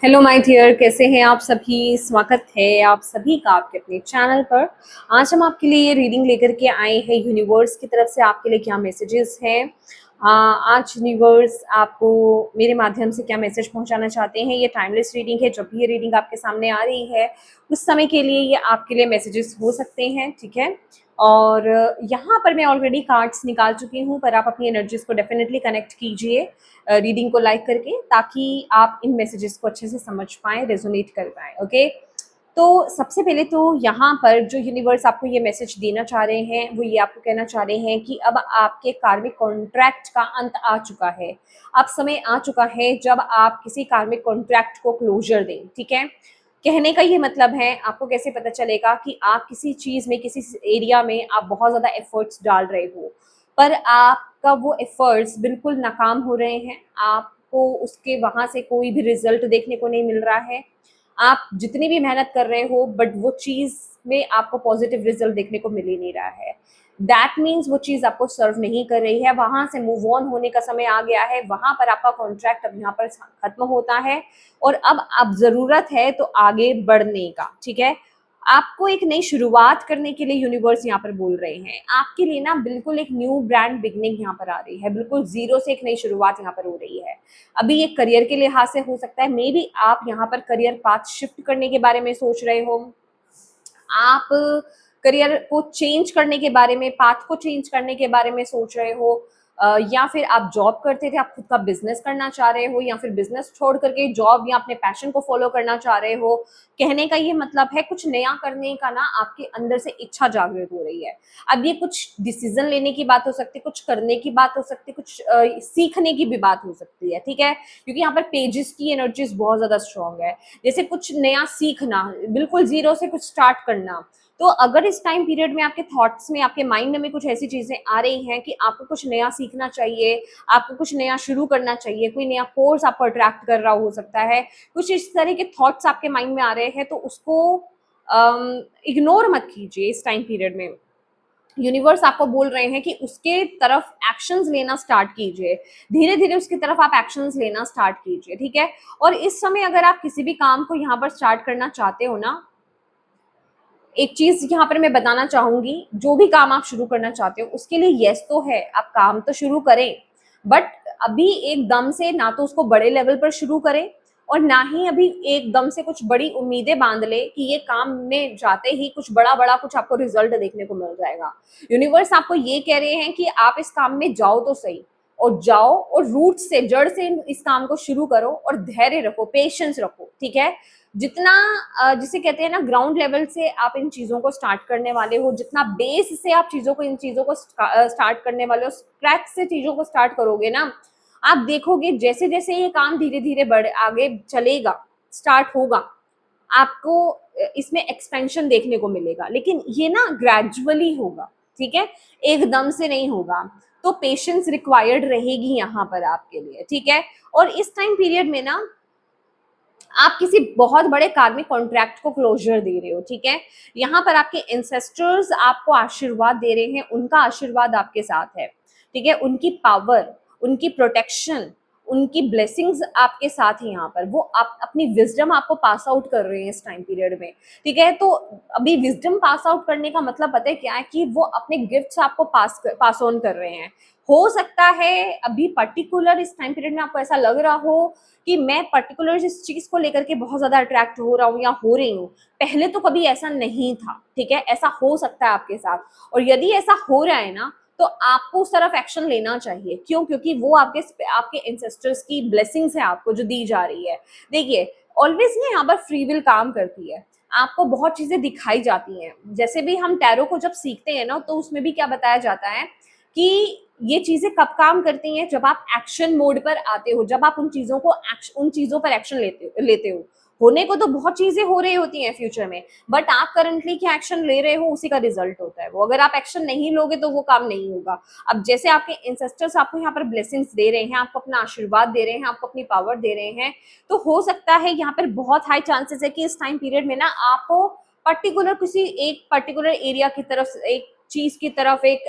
Hello my dear, कैसे हैं आप सभी। स्वागत है आप सभी का आपके अपने चैनल पर। आज हम आपके लिए ये रीडिंग लेकर के आए हैं। यूनिवर्स की तरफ से आपके लिए क्या मैसेजेस हैं। आज यूनिवर्स आपको मेरे माध्यम से क्या मैसेज पहुंचाना चाहते हैं। ये टाइमलेस रीडिंग है। जब भी ये रीडिंग आपके सामने आ रही है उस समय के लिए ये आपके लिए मैसेजेस हो सकते हैं, ठीक है। और यहाँ पर मैं ऑलरेडी कार्ड्स निकाल चुकी हूँ, पर आप अपनी एनर्जीज को डेफिनेटली कनेक्ट कीजिए रीडिंग को लाइक करके, ताकि आप इन मैसेजेस को अच्छे से समझ पाएँ, रेजोनेट कर पाएँ। ओके, तो सबसे पहले तो यहाँ पर जो यूनिवर्स आपको ये मैसेज देना चाह रहे हैं वो ये आपको कहना चाह रहे हैं कि अब आपके कार्मिक कॉन्ट्रैक्ट का अंत आ चुका है। अब समय आ चुका है जब आप किसी कार्मिक कॉन्ट्रैक्ट को क्लोजर दें, ठीक है। कहने का ये मतलब है, आपको कैसे पता चलेगा कि आप किसी चीज़ में, किसी एरिया में आप बहुत ज़्यादा एफर्ट्स डाल रहे हो, पर आपका वो एफर्ट्स बिल्कुल नाकाम हो रहे हैं। आपको उसके वहाँ से कोई भी रिजल्ट देखने को नहीं मिल रहा है। आप जितनी भी मेहनत कर रहे हो बट वो चीज़ में आपको पॉजिटिव रिजल्ट देखने को मिल ही नहीं रहा है। दैट मीन्स वो चीज़ आपको सर्व नहीं कर रही है। वहाँ से मूव ऑन होने का समय आ गया है। वहाँ पर आपका कॉन्ट्रैक्ट अब यहाँ पर खत्म होता है और अब ज़रूरत है तो आगे बढ़ने का, ठीक है। आपको एक नई शुरुआत करने के लिए यूनिवर्स यहाँ पर बोल रहे हैं। आपके लिए ना बिल्कुल एक न्यू ब्रांड बिगनिंग यहाँ पर आ रही है। बिल्कुल जीरो से एक नई शुरुआत यहाँ पर हो रही है। अभी ये करियर के लिहाज से हो सकता है, मे बी आप यहाँ पर करियर पाथ शिफ्ट करने के बारे में सोच रहे हो। आप करियर को चेंज करने के बारे में, पाथ को चेंज करने के बारे में सोच रहे हो, या फिर आप जॉब करते थे, आप खुद का बिजनेस करना चाह रहे हो, या फिर बिजनेस छोड़ करके जॉब या अपने पैशन को फॉलो करना चाह रहे हो। कहने का ये मतलब है कुछ नया करने का ना आपके अंदर से इच्छा जागृत हो रही है। अब ये कुछ डिसीजन लेने की बात हो सकती है, कुछ करने की बात हो सकती है, कुछ सीखने की भी बात हो सकती है, ठीक है। क्योंकि यहाँ पर पेजेस की एनर्जीज बहुत ज्यादा स्ट्रांग है। जैसे कुछ नया सीखना, बिल्कुल जीरो से कुछ स्टार्ट करना। तो अगर इस टाइम पीरियड में आपके थॉट्स में, आपके माइंड में कुछ ऐसी चीजें आ रही हैं कि आपको कुछ नया सीखना चाहिए, आपको कुछ नया शुरू करना चाहिए, कोई नया कोर्स आपको अट्रैक्ट कर रहा हो सकता है, कुछ इस तरह के थॉट्स आपके माइंड में आ रहे हैं, तो उसको इग्नोर मत कीजिए इस टाइम पीरियड में। यूनिवर्स आपको बोल रहे हैं कि उसके तरफ एक्शंस लेना स्टार्ट कीजिए। धीरे धीरे उसकी तरफ आप एक्शंस लेना स्टार्ट कीजिए, ठीक है। और इस समय अगर आप किसी भी काम को यहाँ पर स्टार्ट करना चाहते हो ना, एक चीज यहाँ पर मैं बताना चाहूंगी, जो भी काम आप शुरू करना चाहते हो उसके लिए यस तो है, आप काम तो शुरू करें, बट अभी एकदम से ना तो उसको बड़े लेवल पर शुरू करें और ना ही अभी एकदम से कुछ बड़ी उम्मीदें बांध ले कि ये काम में जाते ही कुछ बड़ा बड़ा कुछ आपको रिजल्ट देखने को मिल जाएगा। यूनिवर्स आपको ये कह रहे हैं कि आप इस काम में जाओ तो सही, और जाओ और रूट से, जड़ से इस काम को शुरू करो और धैर्य रखो, पेशेंस रखो, ठीक है। जितना जिसे कहते हैं ना, ग्राउंड लेवल से आप इन चीजों को स्टार्ट करने वाले हो, जितना बेस से आप इन चीजों को स्टार्ट करने वाले हो, स्क्रैच से चीजों को स्टार्ट करोगे ना, आप देखोगे जैसे जैसे ये काम धीरे धीरे बढ़ आगे चलेगा, स्टार्ट होगा, आपको इसमें एक्सपेंशन देखने को मिलेगा। लेकिन ये ना ग्रेजुअली होगा, ठीक है, एकदम से नहीं होगा। तो पेशेंस रिक्वायर्ड रहेगी यहाँ पर आपके लिए, ठीक है। और इस टाइम पीरियड में ना आप किसी बहुत बड़े कार्मिक कॉन्ट्रैक्ट को क्लोजर दे रहे हो, ठीक है। यहाँ पर आपके एंसेस्टर्स आपको आशीर्वाद दे रहे हैं, उनका आशीर्वाद आपके साथ है, ठीक है। उनकी पावर, उनकी प्रोटेक्शन, उनकी ब्लेसिंग्स आपके साथ है। यहाँ पर वो आप अपनी विजडम आपको पास आउट कर रहे हैं इस टाइम पीरियड में, ठीक है। तो अभी विजडम पास आउट करने का मतलब पता है क्या है, कि वो अपने गिफ्ट्स आपको पास ऑन कर रहे हैं। हो सकता है अभी पर्टिकुलर इस टाइम पीरियड में आपको ऐसा लग रहा हो कि मैं पर्टिकुलर इस चीज को लेकर के बहुत ज्यादा अट्रैक्ट हो रहा हूँ या हो रही हूँ, पहले तो कभी ऐसा नहीं था, ठीक है। ऐसा हो सकता है आपके साथ, और यदि ऐसा हो रहा है ना, तो आपको उस तरफ एक्शन लेना चाहिए। क्यों? क्योंकि वो आपके एंसेस्टर्स की ब्लेसिंग्स है आपको जो दी जा रही है। देखिए, ऑलवेज ना यहाँ पर फ्री विल काम करती है। आपको बहुत चीजें दिखाई जाती हैं। जैसे भी हम टैरो को जब सीखते हैं ना, तो उसमें भी क्या बताया जाता है कि ये चीजें कब काम करती हैं, जब आप एक्शन मोड पर आते हो, जब आप उन चीजों पर एक्शन लेते हो। होने को तो बहुत चीजें हो रही होती हैं फ्यूचर में, बट आप करंटली क्या एक्शन ले रहे हो उसी का रिजल्ट होता है वो। अगर आप एक्शन नहीं लोगे तो वो काम नहीं होगा। अब जैसे आपके इंसेस्टर्स आपको यहाँ पर ब्लेसिंग्स दे रहे हैं, आपको अपना आशीर्वाद दे रहे हैं, आपको अपनी पावर दे रहे हैं, तो हो सकता है यहाँ पर बहुत हाई चांसेस है कि इस टाइम पीरियड में ना आपको एक पर्टिकुलर एरिया की तरफ, एक चीज की तरफ, एक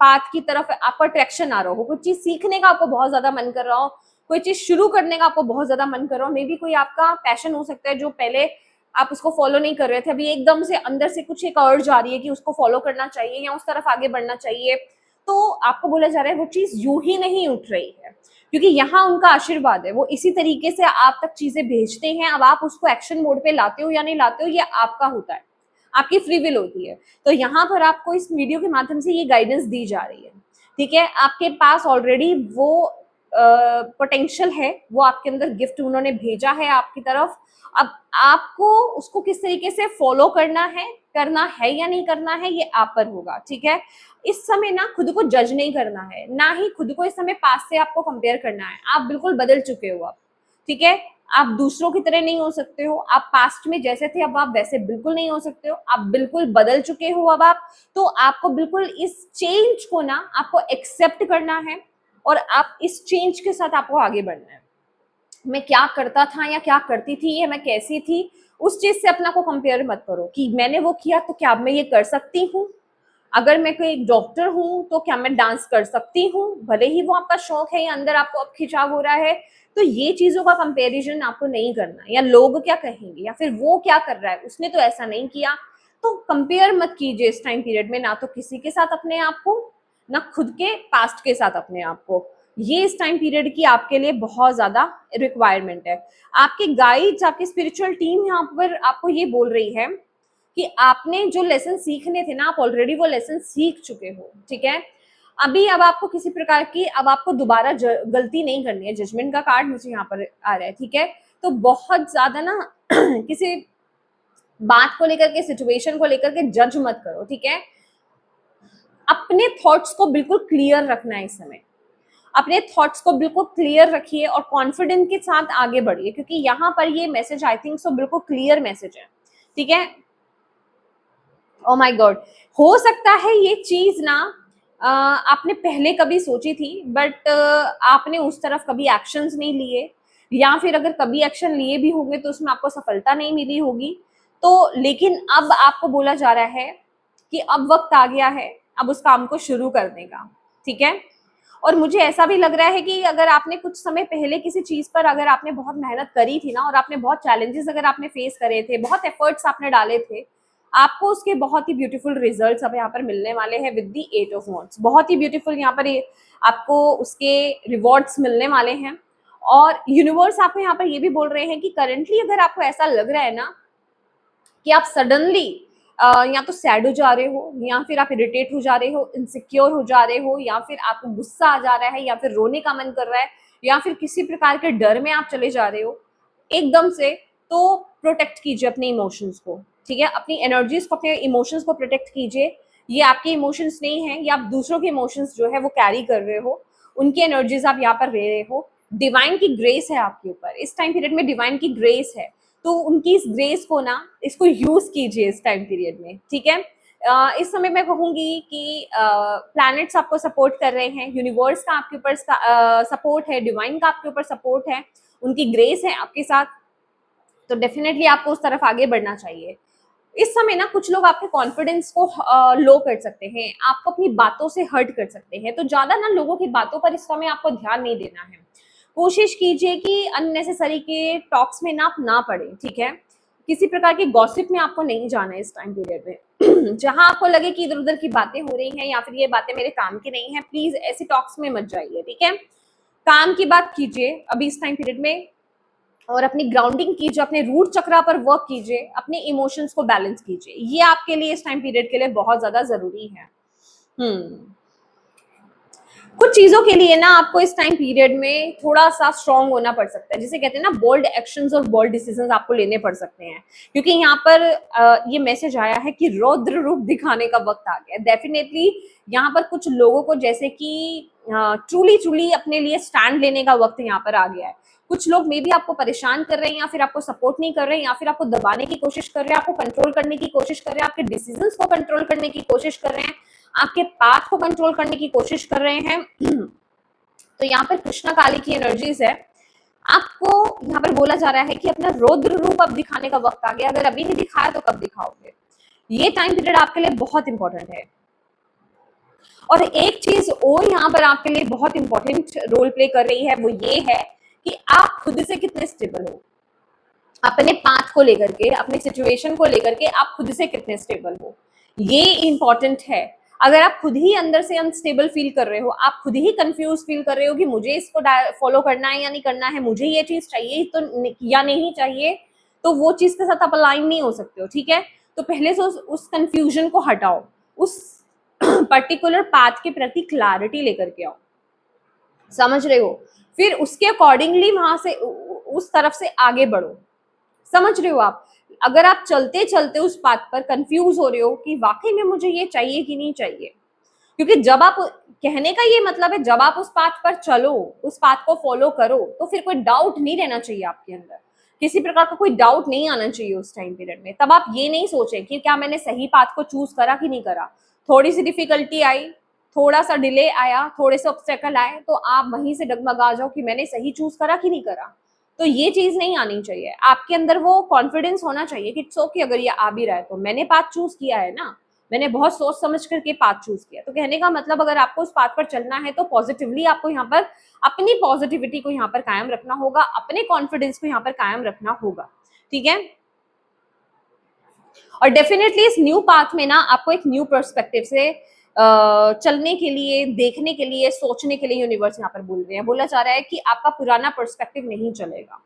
पाथ की तरफ आपका अट्रैक्शन आ रहा हो, कुछ चीज सीखने का आपको बहुत ज्यादा मन कर रहा हो, कोई चीज शुरू करने का आपको बहुत ज्यादा मन कर रहा हो, मे बी कोई आपका पैशन हो सकता है जो पहले आप उसको फॉलो नहीं कर रहे थे, अभी एकदम से अंदर से कुछ एक अर्ज आ रही है कि उसको फॉलो करना चाहिए या उस तरफ आगे बढ़ना चाहिए, तो आपको बोला जा रहा है वो चीज यूं ही नहीं उठ रही है, क्योंकि यहाँ उनका आशीर्वाद है, वो इसी तरीके से आप तक चीजें भेजते हैं। अब आप उसको एक्शन मोड पे लाते हो या नहीं लाते हो, ये आपका होता है, आपकी फ्री विल होती है। तो यहाँ पर आपको इस वीडियो के माध्यम से ये गाइडेंस दी जा रही है, ठीक है। आपके पास ऑलरेडी वो पोटेंशियल है, वो आपके अंदर गिफ्ट उन्होंने भेजा है आपकी तरफ। अब आपको उसको किस तरीके से फॉलो करना है या नहीं करना है, ये आप पर होगा, ठीक है। इस समय ना खुद को जज नहीं करना है, ना ही खुद को इस समय पास्ट से आपको कंपेयर करना है। आप बिल्कुल बदल चुके हो अब, ठीक है। आप दूसरों की तरह नहीं हो सकते हो, आप पास्ट में जैसे थे अब आप वैसे बिल्कुल नहीं हो सकते हो, आप बिल्कुल बदल चुके हो अब आप। तो आपको बिल्कुल इस चेंज को ना आपको एक्सेप्ट करना है और आप इस चेंज के साथ आपको आगे बढ़ना है। मैं क्या करता था या क्या करती थी या मैं कैसी थी, उस चीज से अपना को कंपेयर मत करो कि मैंने वो किया तो क्या मैं ये कर सकती हूँ। अगर मैं कोई एक डॉक्टर हूँ तो क्या मैं डांस कर सकती हूँ, भले ही वो आपका शौक है या अंदर आपको अब खिंचाव हो रहा है। तो ये चीजों का कंपैरिजन आपको नहीं करना, या लोग क्या कहेंगे या फिर वो क्या कर रहा है उसने तो ऐसा नहीं किया। तो कंपेयर मत कीजिए इस टाइम पीरियड में, ना तो किसी के साथ अपने आप को, ना खुद के पास्ट के साथ अपने आप को। ये इस टाइम पीरियड की आपके लिए बहुत ज्यादा रिक्वायरमेंट है। आपके गाइड्स, आपकी स्पिरिचुअल टीम यहाँ पर आपको ये बोल रही है कि आपने जो लेसन सीखने थे ना, आप ऑलरेडी वो लेसन सीख चुके हो, ठीक है। अभी अब आपको किसी प्रकार की, अब आपको दोबारा गलती नहीं करनी है। जजमेंट का कार्ड मुझे यहाँ पर आ रहा है, ठीक है। तो बहुत ज्यादा ना किसी बात को लेकर के, सिचुएशन को लेकर के जज मत करो, ठीक है। अपने थॉट्स को बिल्कुल क्लियर रखना है इस समय, अपने थॉट्स को बिल्कुल क्लियर रखिए और कॉन्फिडेंस के साथ आगे बढ़िए, क्योंकि यहाँ पर ये मैसेज आई थिंक सो बिल्कुल क्लियर मैसेज है, ठीक है। ओ माय गॉड, हो सकता है ये चीज ना आपने पहले कभी सोची थी, बट आपने उस तरफ कभी एक्शंस नहीं लिए, या फिर अगर कभी एक्शन लिए भी होंगे तो उसमें आपको सफलता नहीं मिली होगी। तो लेकिन अब आपको बोला जा रहा है कि अब वक्त आ गया है अब उस काम को शुरू करने का, ठीक है। और मुझे ऐसा भी लग रहा है कि अगर आपने कुछ समय पहले किसी चीज पर अगर आपने बहुत मेहनत करी थी ना, और आपने बहुत चैलेंजेस अगर आपने फेस करे थे, बहुत एफर्ट्स आपने डाले थे, आपको उसके बहुत ही ब्यूटीफुल रिजल्ट्स अब यहाँ पर मिलने वाले हैं विद द 8 ऑफ वॉन्ड्स। बहुत ही ब्यूटीफुल यहाँ पर आपको उसके रिवॉर्ड्स मिलने वाले हैं। और यूनिवर्स आपको यहाँ पर ये भी बोल रहे हैं कि करेंटली अगर आपको ऐसा लग रहा है ना कि आप सडनली या तो सैड हो जा रहे हो, या फिर आप इरिटेट हो जा रहे हो, इनसिक्योर हो जा रहे हो, या फिर आपको गुस्सा आ जा रहा है, या फिर रोने का मन कर रहा है, या फिर किसी प्रकार के डर में आप चले जा रहे हो एकदम से, तो प्रोटेक्ट कीजिए अपने इमोशंस को, ठीक है। अपनी एनर्जीज को, अपने इमोशंस को प्रोटेक्ट कीजिए। ये आपके इमोशंस नहीं है, ये आप दूसरों के इमोशंस जो है वो कैरी कर रहे हो, उनकी एनर्जीज आप यहाँ पर ले रहे हो। डिवाइन की ग्रेस है आपके ऊपर इस टाइम पीरियड में, डिवाइन की ग्रेस है, तो उनकी इस ग्रेस को ना, इसको यूज कीजिए इस टाइम पीरियड में, ठीक है। इस समय मैं कहूंगी कि प्लैनेट्स आपको सपोर्ट कर रहे हैं, यूनिवर्स का आपके ऊपर सपोर्ट है, डिवाइन का आपके ऊपर सपोर्ट है, उनकी ग्रेस है आपके साथ। तो डेफिनेटली आपको उस तरफ आगे बढ़ना चाहिए। इस समय ना कुछ लोग आपके कॉन्फिडेंस को लो कर सकते हैं, आपको अपनी बातों से हर्ट कर सकते हैं, तो ज्यादा ना लोगों की बातों पर इस समय आपको ध्यान नहीं देना है। कोशिश कीजिए कि अननेसेसरी के टॉक्स में ना आप ना पड़े, ठीक है। किसी प्रकार की गॉसिप में आपको नहीं जाना है इस टाइम पीरियड में। जहां आपको लगे कि इधर उधर की बातें हो रही हैं या फिर ये बातें मेरे काम की नहीं है, प्लीज ऐसी टॉक्स में मत जाइए, ठीक है। काम की बात कीजिए अभी इस टाइम पीरियड में, और अपनी ग्राउंडिंग कीजिए, अपने रूट चक्रा पर वर्क कीजिए, अपने इमोशंस को बैलेंस कीजिए। ये आपके लिए इस टाइम पीरियड के लिए बहुत ज्यादा जरूरी है। कुछ चीजों के लिए ना आपको इस टाइम पीरियड में थोड़ा सा स्ट्रांग होना पड़ सकता है, जिसे कहते हैं ना बोल्ड एक्शंस और बोल्ड डिसीजंस आपको लेने पड़ सकते हैं, क्योंकि यहाँ पर ये मैसेज आया है कि रौद्र रूप दिखाने का वक्त आ गया है। डेफिनेटली यहाँ पर कुछ लोगों को जैसे कि ट्रूली अपने लिए स्टैंड लेने का वक्त यहाँ पर आ गया है। कुछ लोग मे भी आपको परेशान कर रहे हैं, या फिर आपको सपोर्ट नहीं कर रहे हैं, या फिर आपको दबाने की कोशिश कर रहे हैं, आपको कंट्रोल करने की कोशिश कर रहे हैं, आपके डिसीजंस को कंट्रोल करने की कोशिश कर रहे हैं, आपके पाथ को कंट्रोल करने की कोशिश कर रहे हैं। तो यहाँ पर कृष्णा काली की एनर्जीज है। आपको यहाँ पर बोला जा रहा है कि अपना रौद्र रूप अब दिखाने का वक्त आ गया। अगर अभी नहीं दिखाया तो कब दिखाओगे? ये टाइम पीरियड आपके लिए बहुत इंपॉर्टेंट है। और एक चीज और यहाँ पर आपके लिए बहुत इंपॉर्टेंट रोल प्ले कर रही है, वो ये है कि आप खुद से कितने स्टेबल हो, अपने पाथ को लेकर के, अपने सिचुएशन को लेकर के आप खुद से कितने स्टेबल हो, ये इंपॉर्टेंट है। अगर आप खुद ही अंदर से अनस्टेबल फील कर रहे हो, आप खुद ही कंफ्यूज फील कर रहे हो कि मुझे इसको फॉलो करना है या नहीं करना है, मुझे ये चीज चाहिए तो या नहीं चाहिए, तो वो चीज के साथ आप अलाइन नहीं हो सकते हो, ठीक है। तो पहले से उस कंफ्यूजन को हटाओ, उस पर्टिकुलर पाथ के प्रति क्लैरिटी लेकर के आओ, समझ रहे हो। फिर उसके अकॉर्डिंगली वहां से उस तरफ से आगे बढ़ो, समझ रहे हो आप। अगर आप चलते चलते उस बात पर कंफ्यूज हो रहे हो कि वाकई में मुझे ये चाहिए कि नहीं चाहिए, क्योंकि जब आप, कहने का ये मतलब है, जब आप उस पाथ पर चलो, उस पाथ को फॉलो करो, तो फिर कोई डाउट नहीं रहना चाहिए आपके अंदर, किसी प्रकार का कोई डाउट नहीं आना चाहिए उस टाइम पीरियड में। तब आप ये नहीं सोचें कि क्या मैंने सही पाथ को चूज करा कि नहीं करा। थोड़ी सी डिफिकल्टी आई, थोड़ा सा डिले आया, थोड़े से ऑब्स्टेकल आए, तो आप वहीं से डगमगा जाओ कि मैंने सही चूज करा कि नहीं करा। तो ये चीज नहीं आनी चाहिए आपके अंदर, वो कॉन्फिडेंस होना चाहिए कि इट्स ओके, अगर ये आ भी रहा है तो मैंने पाथ चूज किया है ना, मैंने बहुत सोच समझ करके पाथ चूज किया। तो कहने का मतलब, अगर आपको उस पाथ पर चलना है तो पॉजिटिवली आपको यहाँ पर अपनी पॉजिटिविटी को यहाँ पर कायम रखना होगा, अपने कॉन्फिडेंस को यहाँ पर कायम रखना होगा, ठीक है। और डेफिनेटली इस न्यू पाथ में ना आपको एक न्यू पर्सपेक्टिव से चलने के लिए, देखने के लिए, सोचने के लिए यूनिवर्स यहाँ पर बोल रहे हैं, बोला जा रहा है कि आपका पुराना पर्सपेक्टिव नहीं चलेगा,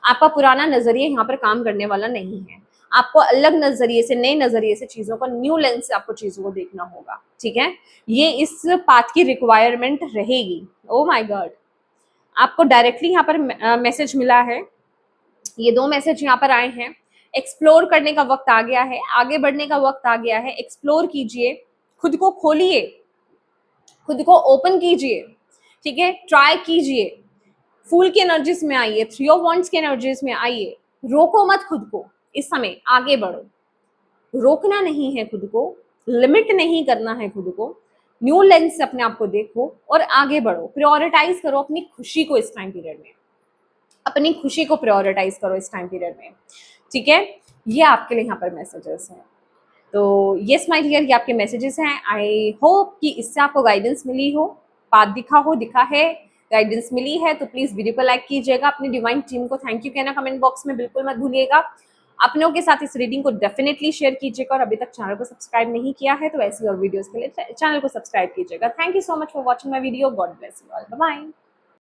आपका पुराना नजरिया यहाँ पर काम करने वाला नहीं है। आपको अलग नजरिए से, नए नजरिए से चीजों को, न्यू लेंस से आपको चीजों को देखना होगा, ठीक है। ये इस पाथ की रिक्वायरमेंट रहेगी। ओ माय गॉड, आपको डायरेक्टली यहाँ पर मैसेज मिला है, ये 2 मैसेज यहाँ पर आए हैं। एक्सप्लोर करने का वक्त आ गया है, आगे बढ़ने का वक्त आ गया है। एक्सप्लोर कीजिए, खुद को खोलिए, खुद को ओपन कीजिए, ठीक है। ट्राई कीजिए, फूल की एनर्जीज में आइए, 3 ऑफ वांड्स की एनर्जीज में आइए। रोको मत खुद को, इस समय आगे बढ़ो, रोकना नहीं है खुद को, लिमिट नहीं करना है खुद को, न्यू लेंस से अपने आप को देखो और आगे बढ़ो। प्रायोरिटाइज करो अपनी खुशी को इस टाइम पीरियड में, अपनी खुशी को प्रायोरिटाइज करो इस टाइम पीरियड में, ठीक है। ये आपके लिए यहाँ पर मैसेजेस हैं। तो यस माय डियर, ये आपके मैसेजेस हैं। आई होप कि इससे आपको गाइडेंस मिली हो, पाथ दिखा है, गाइडेंस मिली है। तो प्लीज वीडियो को लाइक कीजिएगा, अपनी डिवाइन टीम को थैंक यू कहना कमेंट बॉक्स में बिल्कुल मत भूलिएगा। अपनों के साथ इस रीडिंग को डेफिनेटली शेयर कीजिएगा, और अभी तक चैनल को सब्सक्राइब नहीं किया है तो ऐसी और वीडियोस के लिए चैनल को सब्सक्राइब कीजिएगा। Thank you so much for watching my video. God bless you all, bye bye.